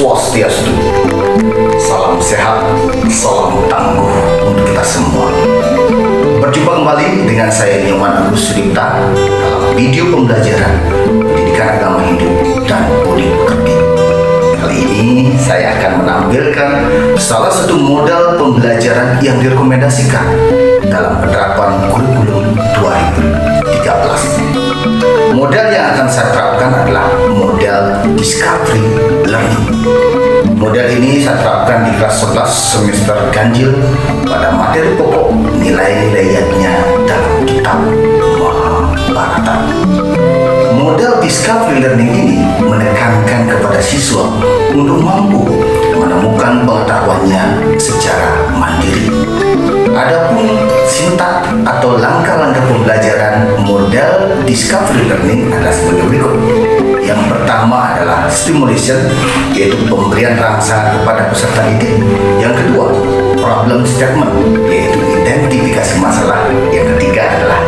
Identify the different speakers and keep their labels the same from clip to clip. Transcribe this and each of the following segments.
Speaker 1: Swastiastu. Salam sehat, salam tangguh untuk kita semua. Berjumpa kembali dengan saya Nyoman Agus Sudipta dalam video pembelajaran pendidikan agama Hindu dan Budi Pekerti. Kali ini saya akan menampilkan salah satu modal pembelajaran yang direkomendasikan dalam penerapan kurikulum 2013. Model yang akan saya terapkan adalah model discovery learning. Model ini saya terapkan di kelas 11 semester ganjil pada materi pokok nilai-nilai yatnya dalam kitab Mahabharata. Model discovery learning ini menekankan kepada siswa untuk mampu menemukan pengetahuannya secara mandiri. Adapun sintak atau langkah-langkah pembelajaran model discovery learning adalah sebagai berikut. Yang pertama adalah stimulation, yaitu pemberian rangsangan kepada peserta didik. Yang kedua, problem statement, yaitu identifikasi masalah. Yang ketiga adalah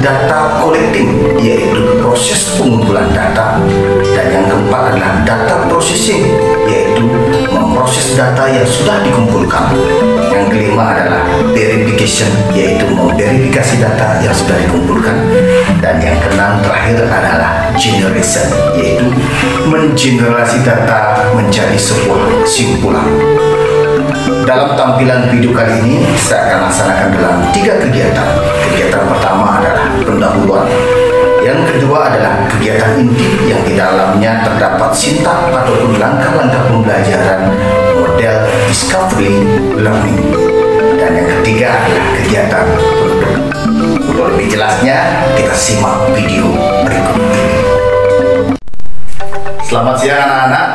Speaker 1: data collecting, yaitu proses pengumpulan data. Dan yang keempat adalah data processing, yaitu memproses data yang sudah dikumpulkan. Yang kelima adalah verification, yaitu memverifikasi data yang sudah dikumpulkan. Dan yang keenam terakhir adalah generation, yaitu mengenerasi data menjadi sebuah kesimpulan. Dalam tampilan video kali ini saya akan laksanakan dalam 3 kegiatan. Kegiatan pertama adalah pendahuluan. Yang kedua adalah kegiatan inti yang di dalamnya terdapat sintak ataupun langkah-langkah pembelajaran model discovery learning. Dan yang ketiga adalah kegiatan produk. Untuk lebih jelasnya, kita simak video berikut ini. Selamat siang anak-anak.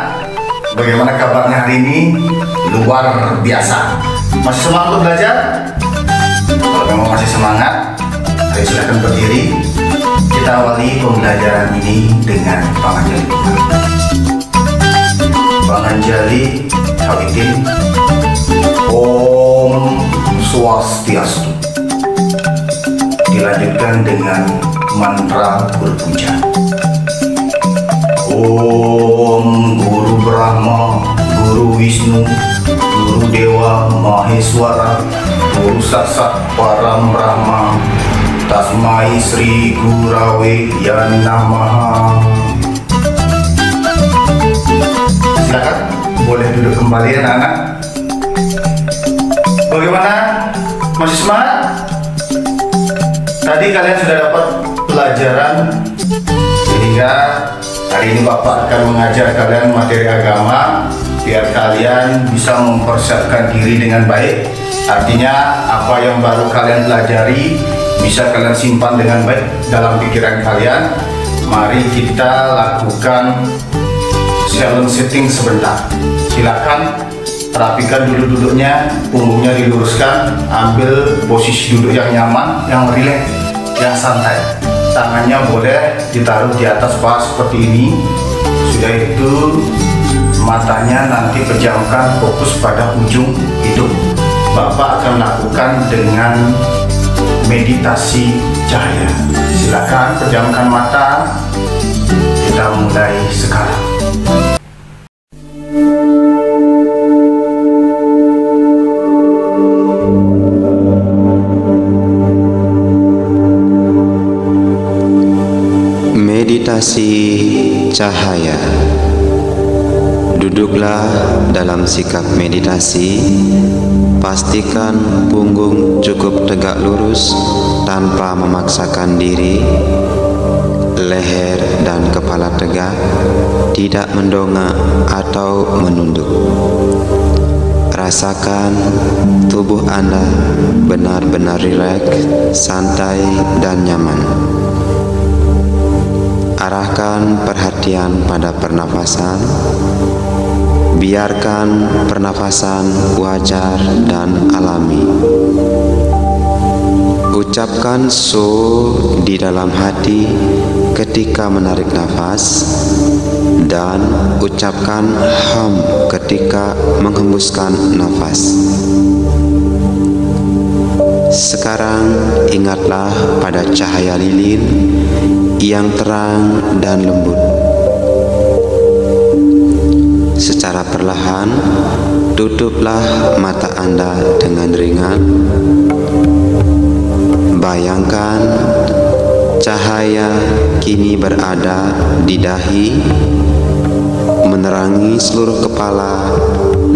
Speaker 1: Bagaimana kabarnya hari ini? Luar biasa. Masih semangat untuk belajar? Kalau memang masih semangat, ayo silakan berdiri. Kita awali pembelajaran ini dengan Panganjali. Panganjali Kawitin. Om Swastiastu. Dilanjutkan dengan mantra berpuja. Om Guru Brahma, Guru Wisnu, Guru Dewa Maheswara, Guru Saksat Param Brahma, Tasmai Sri Gurave Namaha. Silakan, boleh duduk kembali anak-anak. Bagaimana? Masih semangat? Tadi kalian sudah dapat pelajaran, sehingga hari ini Bapak akan mengajar kalian materi agama biar kalian bisa mempersiapkan diri dengan baik. Artinya apa yang baru kalian pelajari bisa kalian simpan dengan baik dalam pikiran kalian. Mari kita lakukan challenge setting sebentar. Silakan rapikan dulu duduknya, punggungnya diluruskan, ambil posisi duduk yang nyaman, yang rileks, yang santai. Tangannya boleh ditaruh di atas paha seperti ini. Sudah itu matanya nanti pejamkan, fokus pada ujung hidung. Bapak akan lakukan dengan meditasi cahaya. Silakan pejamkan mata. Kita mulai sekarang.
Speaker 2: Meditasi cahaya. Duduklah dalam sikap meditasi. Pastikan punggung cukup tegak lurus tanpa memaksakan diri. Leher dan kepala tegak, tidak mendongak atau menunduk. Rasakan tubuh Anda benar-benar rileks, santai, dan nyaman. Arahkan perhatian pada pernafasan. Biarkan pernafasan wajar dan alami. Ucapkan so di dalam hati ketika menarik nafas dan ucapkan ham ketika menghembuskan nafas. Sekarang ingatlah pada cahaya lilin yang terang dan lembut. secara perlahan, tutuplah mata Anda dengan ringan. Bayangkan cahaya kini berada di dahi, menerangi seluruh kepala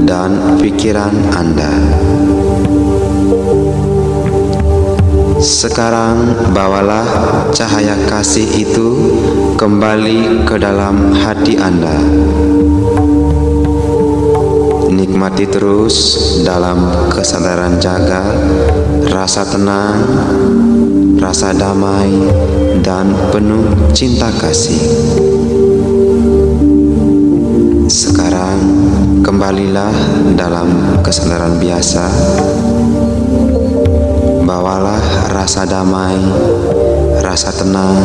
Speaker 2: dan pikiran Anda. Sekarang bawalah cahaya kasih itu kembali ke dalam hati Anda. Nikmati terus dalam kesadaran jaga, rasa tenang, rasa damai, dan penuh cinta kasih. Sekarang kembalilah dalam kesadaran biasa. Bawalah rasa damai, rasa tenang,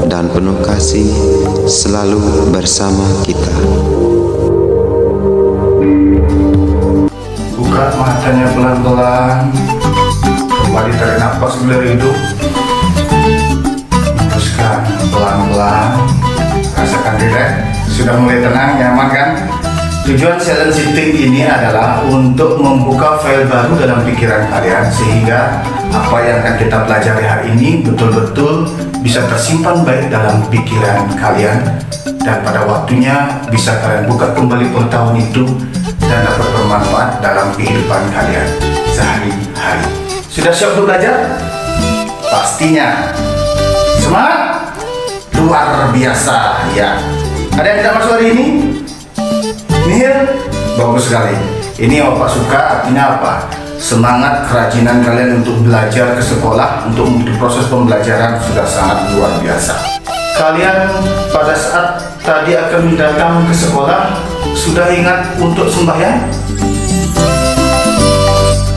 Speaker 2: dan penuh kasih selalu bersama kita.
Speaker 1: Buka matanya pelan-pelan, kembali tarik nafas dari hidung, hembuskan pelan-pelan, rasakan rileks, sudah mulai tenang, nyaman kan? Tujuan silent sitting ini adalah untuk membuka file baru dalam pikiran kalian, sehingga apa yang akan kita pelajari hari ini betul-betul bisa tersimpan baik dalam pikiran kalian, dan pada waktunya bisa kalian buka kembali pengetahuan itu dan dapat bermanfaat dalam kehidupan kalian sehari-hari. Sudah siap untuk belajar? Pastinya. Semangat? Luar biasa ya. Ada yang tidak masuk hari ini? Nihil? Bagus sekali. Ini Opa suka, artinya apa? Semangat kerajinan kalian untuk belajar ke sekolah, untuk proses pembelajaran sudah sangat luar biasa. Kalian pada saat tadi akan datang ke sekolah sudah ingat untuk sembahyang?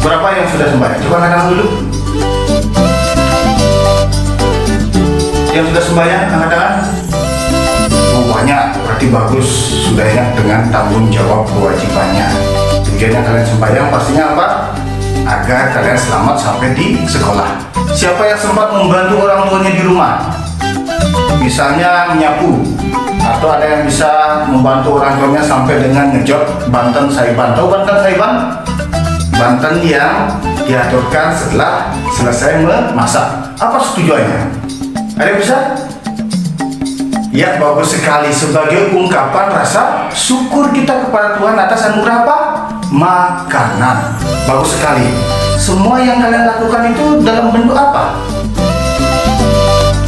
Speaker 1: Berapa yang sudah sembahyang? Coba angkat tangan dulu. Yang sudah sembahyang, angkat tangan. Oh, banyak, berarti bagus. Sudah ingat dengan tanggung jawab kewajibannya. Tujuannya kalian sembahyang pastinya apa? Agar kalian selamat sampai di sekolah. Siapa yang sempat membantu orang tuanya di rumah? Misalnya menyapu, atau ada yang bisa membantu orang tuanya sampai dengan ngejot banten saiban. Tahu banten saiban? Banten yang diaturkan setelah selesai memasak. Apa tujuannya? Ada yang bisa? Ya, bagus sekali. Sebagai ungkapan rasa syukur kita kepada Tuhan atas anugerah apa? Makanan. Bagus sekali. Semua yang kalian lakukan itu dalam bentuk apa?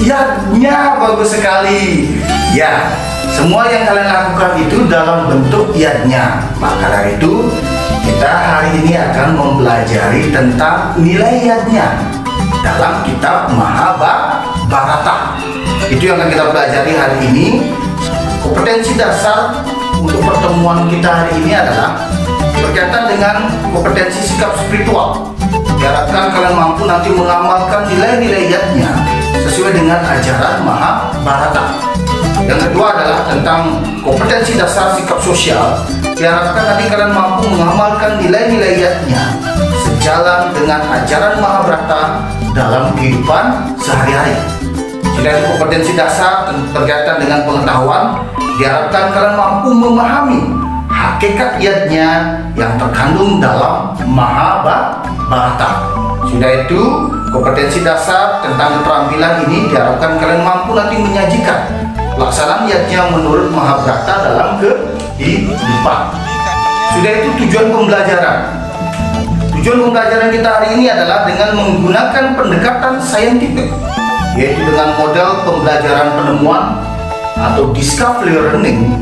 Speaker 1: Yadnya. Bagus sekali. Ya, semua yang kalian lakukan itu dalam bentuk yadnya. Maka dari itu kita hari ini akan mempelajari tentang nilai yadnya dalam kitab Mahabharata. Itu yang akan kita pelajari hari ini. Kompetensi dasar untuk pertemuan kita hari ini adalah berkaitan dengan kompetensi sikap spiritual. Diharapkan kalian mampu nanti mengamalkan nilai-nilai yadnya sesuai dengan ajaran Mahabharata. Yang kedua adalah tentang kompetensi dasar sikap sosial. Diharapkan nanti kalian mampu mengamalkan nilai-nilai yadnya sejalan dengan ajaran Mahabharata dalam kehidupan sehari-hari. Selain kompetensi dasar berkaitan dengan pengetahuan, diharapkan kalian mampu memahami hakikat yadnya yang terkandung dalam Mahabharata. Sudah itu, kompetensi dasar tentang keterampilan ini diharapkan kalian mampu nanti menyajikan pelaksanaan yadnya menurut Mahabharata dalam kehidupan. Sudah itu tujuan pembelajaran. Tujuan pembelajaran kita hari ini adalah dengan menggunakan pendekatan saintifik, yaitu dengan model pembelajaran penemuan atau discovery learning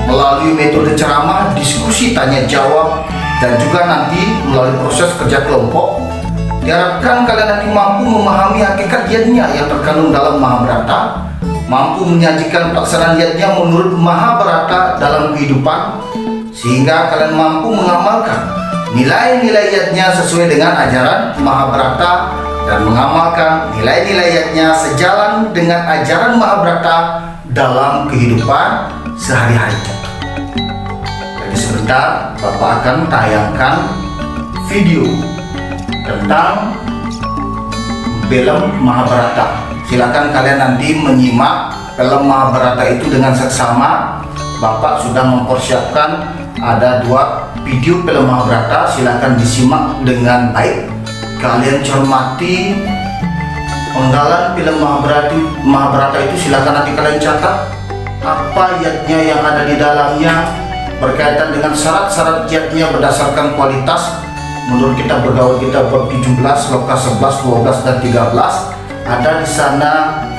Speaker 1: melalui metode ceramah, diskusi, tanya jawab, dan juga nanti melalui proses kerja kelompok. Diharapkan kalian nanti mampu memahami hakikat yadnya yang terkandung dalam Mahabharata, mampu menyajikan pelaksanaan yadnya menurut Mahabharata dalam kehidupan, sehingga kalian mampu mengamalkan nilai-nilai yadnya sesuai dengan ajaran Mahabharata dan mengamalkan nilai-nilai yadnya sejalan dengan ajaran Mahabharata dalam kehidupan sehari-hari. Jadi sebentar Bapak akan tayangkan video tentang film Mahabharata. Silakan kalian nanti menyimak film Mahabharata itu dengan seksama, Bapak sudah mempersiapkan ada 2 video film Mahabharata, silakan disimak dengan baik. Kalian cermati penggalan film Mahabharata itu, silakan nanti kalian catat apa ayatnya yang ada di dalamnya berkaitan dengan syarat-syarat jihadnya berdasarkan kualitas. Menurut kita bergaul kita bab 17, loka 11, 12 dan 13 ada di sana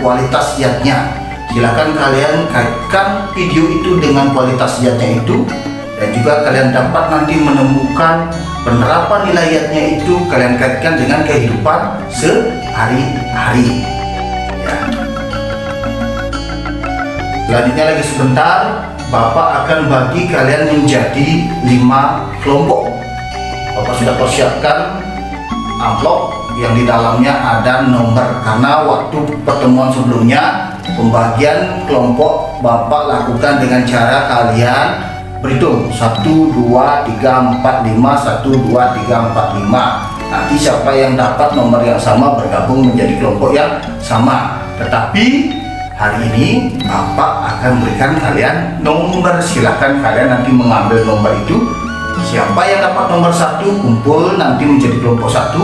Speaker 1: kualitas jihadnya. Silakan kalian kaitkan video itu dengan kualitas jihadnya itu, dan juga kalian dapat nanti menemukan penerapan nilai jihadnya itu kalian kaitkan dengan kehidupan sehari-hari. Ya. Selanjutnya lagi sebentar, Bapak akan bagi kalian menjadi 5 kelompok. Bapak sudah persiapkan amplop yang di dalamnya ada nomor, karena waktu pertemuan sebelumnya pembagian kelompok Bapak lakukan dengan cara kalian berhitung 1, 2, 3, 4, 5, 1, 2, 3, 4, 5. Nanti siapa yang dapat nomor yang sama bergabung menjadi kelompok yang sama. Tetapi hari ini Bapak akan berikan kalian nomor, silakan kalian nanti mengambil nomor itu. Siapa yang dapat nomor 1 kumpul nanti menjadi kelompok 1,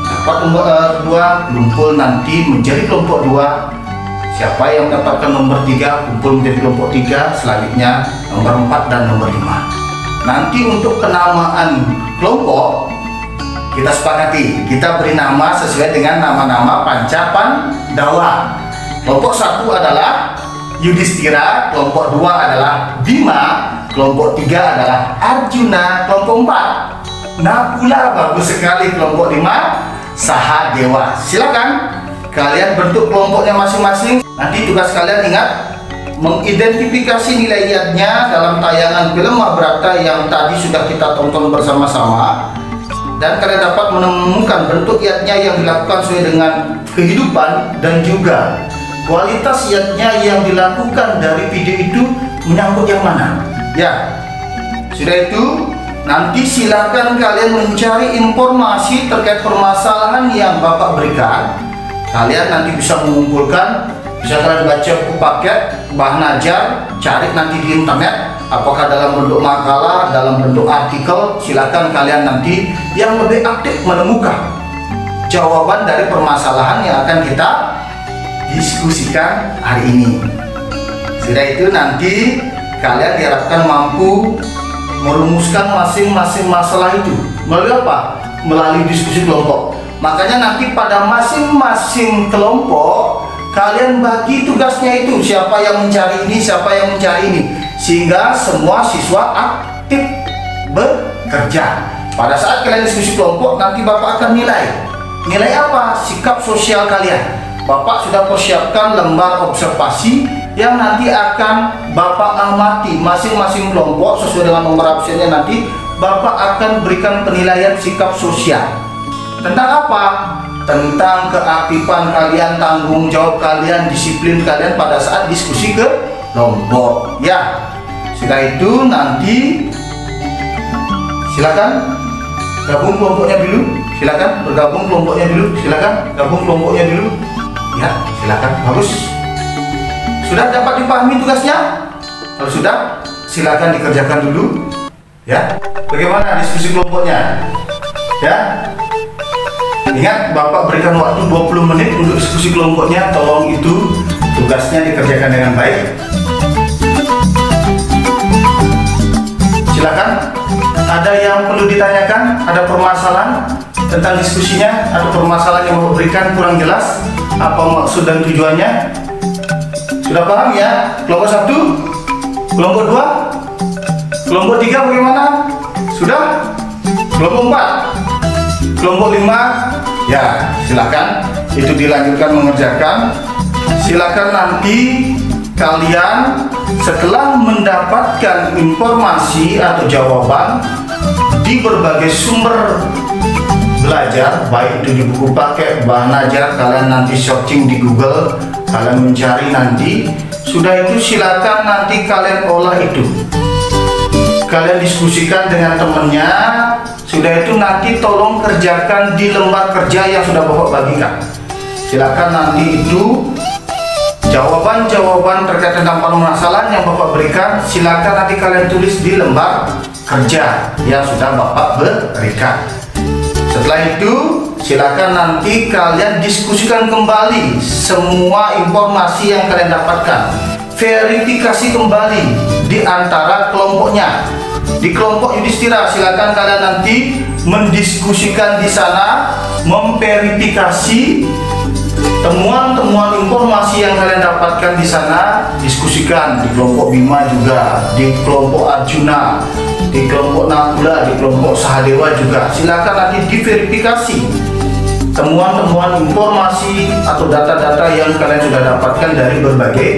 Speaker 1: dapat nomor 2 kumpul nanti menjadi kelompok 2. Siapa yang mendapatkan nomor 3 kumpul menjadi kelompok 3, selanjutnya nomor 4 dan nomor 5. Nanti untuk penamaan kelompok kita sepakati, kita beri nama sesuai dengan nama-nama Panca Pandawa. Kelompok 1 adalah Yudhistira, kelompok 2 adalah Bima, kelompok 3 adalah Arjuna, kelompok 4 Nakula, bagus sekali, kelompok 5 Sahadewa. Silakan kalian bentuk kelompoknya masing-masing. Nanti tugas kalian ingat mengidentifikasi nilai jihadnya dalam tayangan film Mahabharata yang tadi sudah kita tonton bersama-sama, dan kalian dapat menemukan bentuk jihadnya yang dilakukan sesuai dengan kehidupan dan juga kualitas jihadnya yang dilakukan dari video itu menyangkut yang mana. Ya, sudah itu nanti silakan kalian mencari informasi terkait permasalahan yang Bapak berikan. Kalian nanti bisa mengumpulkan, bisa kalian baca buku paket bahan ajar, cari nanti di internet, apakah dalam bentuk makalah, dalam bentuk artikel. Silakan kalian nanti yang lebih aktif menemukan jawaban dari permasalahan yang akan kita diskusikan hari ini. Sudah itu nanti kalian diharapkan mampu merumuskan masing-masing masalah itu melalui apa? Melalui diskusi kelompok. Makanya nanti pada masing-masing kelompok kalian bagi tugasnya itu, siapa yang mencari ini, siapa yang mencari ini, sehingga semua siswa aktif bekerja. Pada saat kalian diskusi kelompok nanti Bapak akan nilai apa? Sikap sosial kalian. Bapak sudah persiapkan lembar observasi yang nanti akan Bapak amati masing-masing kelompok sesuai dengan nomor absennya. Nanti Bapak akan berikan penilaian sikap sosial. Tentang apa? Tentang keaktifan kalian, tanggung jawab kalian, disiplin kalian pada saat diskusi ke kelompok. Ya, setelah itu nanti silakan gabung kelompoknya dulu. Silakan bergabung kelompoknya dulu. Silakan gabung kelompoknya dulu. Ya, silakan. Bagus. Sudah dapat dipahami tugasnya? Kalau sudah, silakan dikerjakan dulu. Ya, bagaimana diskusi kelompoknya? Ya. Ingat, Bapak berikan waktu 20 menit untuk diskusi kelompoknya. Tolong itu tugasnya dikerjakan dengan baik. Silakan. Ada yang perlu ditanyakan? Ada permasalahan tentang diskusinya? Atau permasalahan yang Bapak berikan kurang jelas? Apa maksud dan tujuannya? Sudah paham ya? Kelompok 1, kelompok 2, kelompok 3 bagaimana? Sudah? Kelompok 4, kelompok 5. Ya, silakan itu dilanjutkan mengerjakan. Silakan nanti kalian setelah mendapatkan informasi atau jawaban di berbagai sumber belajar, baik itu di buku paket, bahan ajar, kalian nanti searching di Google, kalian mencari nanti. Sudah itu silakan nanti kalian olah itu, kalian diskusikan dengan temennya. Sudah itu nanti tolong kerjakan di lembar kerja yang sudah Bapak bagikan. Silakan nanti itu Jawaban-jawaban terkait tentang permasalahan yang Bapak berikan silakan nanti kalian tulis di lembar kerja yang sudah Bapak berikan. Setelah itu silakan nanti kalian diskusikan kembali semua informasi yang kalian dapatkan, verifikasi kembali di antara kelompoknya. Di kelompok Yudhistira silakan kalian nanti mendiskusikan di sana, memverifikasi temuan-temuan informasi yang kalian dapatkan di sana, diskusikan di kelompok Bima juga, di kelompok Arjuna, di kelompok Nakula, di kelompok Sahadewa juga. Silakan nanti diverifikasi temuan-temuan informasi atau data-data yang kalian sudah dapatkan dari berbagai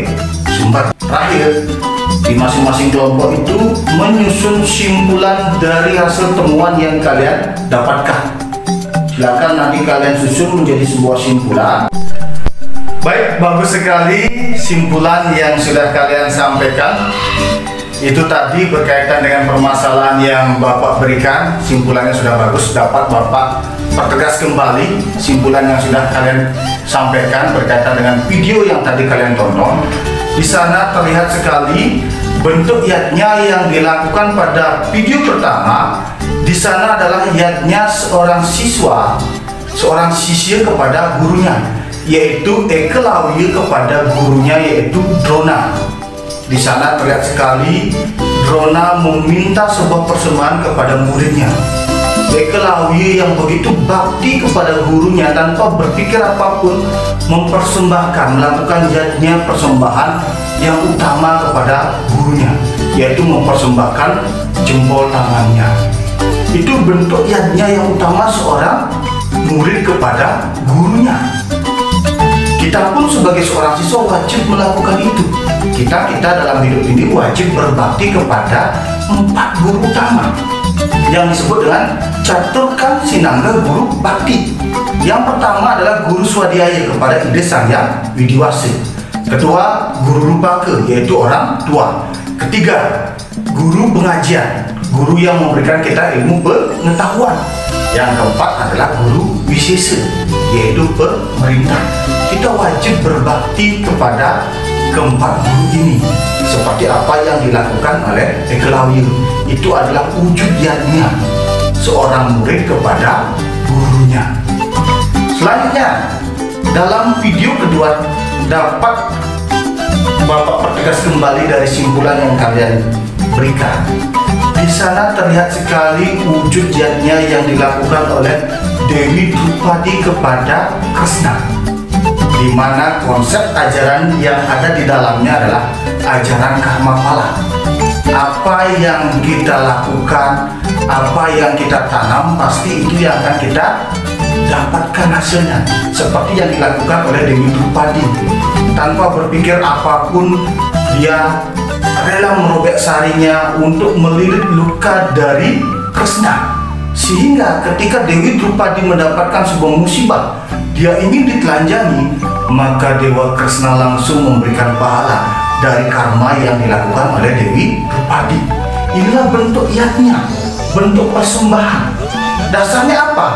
Speaker 1: sumber. Terakhir, di masing-masing kelompok itu menyusun simpulan dari hasil temuan yang kalian dapatkan. Silakan nanti kalian susun menjadi sebuah simpulan. Baik, bagus sekali simpulan yang sudah kalian sampaikan. Itu tadi berkaitan dengan permasalahan yang Bapak berikan. Simpulannya sudah bagus, dapat Bapak pertegas kembali simpulan yang sudah kalian sampaikan berkaitan dengan video yang tadi kalian tonton. Di sana terlihat sekali bentuk yadnya yang dilakukan pada video pertama. Di sana adalah yadnya seorang siswa, seorang sisya kepada gurunya, yaitu Ekelawi kepada gurunya yaitu Drona. Di sana terlihat sekali Drona meminta sebuah persembahan kepada muridnya. Ekelawi yang begitu bakti kepada gurunya tanpa berpikir apapun mempersembahkan, melakukan yadnya persembahan yang utama kepada gurunya, yaitu mempersembahkan jempol tangannya. Itu bentuk yadnya yang utama seorang murid kepada gurunya. Kita pun sebagai seorang siswa wajib melakukan itu. Kita dalam hidup ini wajib berbakti kepada 4 guru utama yang disebut dengan Caturkan Sinangga Guru Bakti. Yang pertama adalah Guru Swadhyaya kepada Ide Sangyang Widiwasa. Kedua, Guru Rupaka yaitu orang tua. Ketiga, Guru Pengajian, guru yang memberikan kita ilmu pengetahuan. Yang keempat adalah Guru Wisesa yaitu pemerintah. Kita wajib berbakti kepada keempat guru ini seperti apa yang dilakukan oleh Ekelawi. Itu adalah wujud yadnya seorang murid kepada gurunya. Selanjutnya, dalam video kedua dapat Bapak pertegas kembali dari simpulan yang kalian berikan. Di sana terlihat sekali wujud yadnya yang dilakukan oleh Dewi Drupadi kepada Kresna, di mana konsep ajaran yang ada di dalamnya adalah ajaran karma pala. Apa yang kita lakukan, apa yang kita tanam, pasti itu yang akan kita dapatkan hasilnya. Seperti yang dilakukan oleh Dewi Drupadi, tanpa berpikir apapun dia rela merobek sarinya untuk melilit luka dari Kresna. Sehingga ketika Dewi Drupadi mendapatkan sebuah musibah, dia ingin ditelanjangi, maka Dewa Kresna langsung memberikan pahala dari karma yang dilakukan oleh Dewi Drupadi. Inilah bentuk yadnya, bentuk persembahan. Dasarnya apa?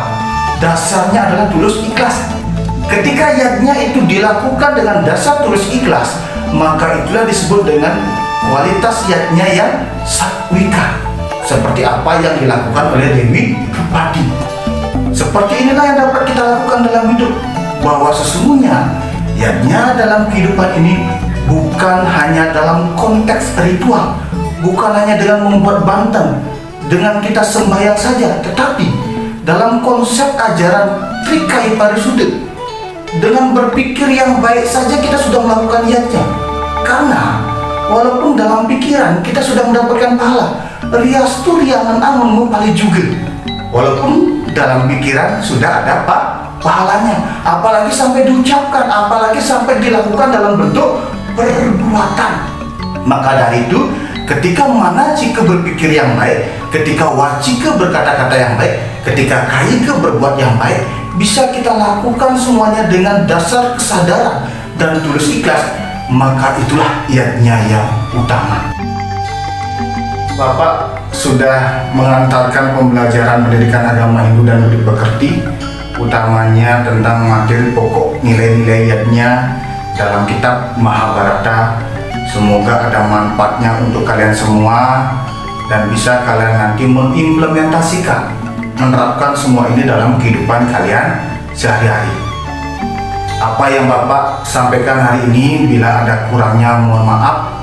Speaker 1: Dasarnya adalah tulus ikhlas. Ketika yadnya itu dilakukan dengan dasar tulus ikhlas, maka itulah disebut dengan kualitas yadnya yang satwika, seperti apa yang dilakukan oleh Dewi Drupadi. Seperti inilah yang dapat kita lakukan dalam hidup, bahwa sesungguhnya yadnya dalam kehidupan ini bukan hanya dalam konteks ritual, bukan hanya dengan membuat banteng, dengan kita sembahyang saja, tetapi dalam konsep ajaran Trikai Parisuddha, dengan berpikir yang baik saja kita sudah melakukan yadnya. Karena walaupun dalam pikiran kita sudah mendapatkan pahala, riastu riangan amun paling juga, walaupun dalam pikiran sudah ada pahalanya, apalagi sampai diucapkan, apalagi sampai dilakukan dalam bentuk perbuatan. Maka dari itu, ketika manacika berpikir yang baik, ketika wacika berkata-kata yang baik, ketika kayika berbuat yang baik, bisa kita lakukan semuanya dengan dasar kesadaran dan tulus ikhlas, maka itulah yadnya yang utama. Bapak sudah mengantarkan pembelajaran pendidikan agama Hindu dan Budi Pekerti, utamanya tentang materi pokok nilai-nilai yadnya dalam kitab Mahabharata. Semoga ada manfaatnya untuk kalian semua dan bisa kalian nanti mengimplementasikan, menerapkan semua ini dalam kehidupan kalian sehari-hari. Apa yang Bapak sampaikan hari ini, bila ada kurangnya mohon maaf.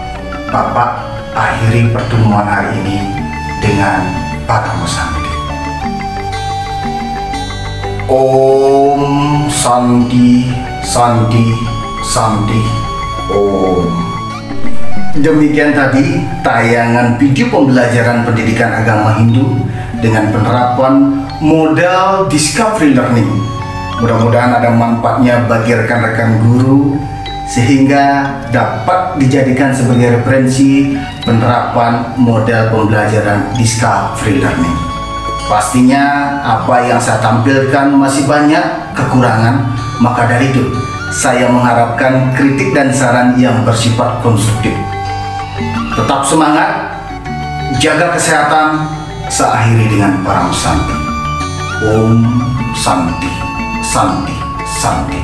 Speaker 1: Bapak akhiri pertemuan hari ini dengan Paramo Santi. Om Santi, Santi, Santi, Om. Demikian tadi tayangan video pembelajaran pendidikan agama Hindu dengan penerapan modal Discovery Learning. Mudah-mudahan ada manfaatnya bagi rekan-rekan guru sehingga dapat dijadikan sebagai referensi penerapan model pembelajaran Discovery Learning. Pastinya apa yang saya tampilkan masih banyak kekurangan, maka dari itu saya mengharapkan kritik dan saran yang bersifat konstruktif. Tetap semangat, jaga kesehatan. Saya akhiri dengan Paramo Santi. Om Santi, Santi, Santi.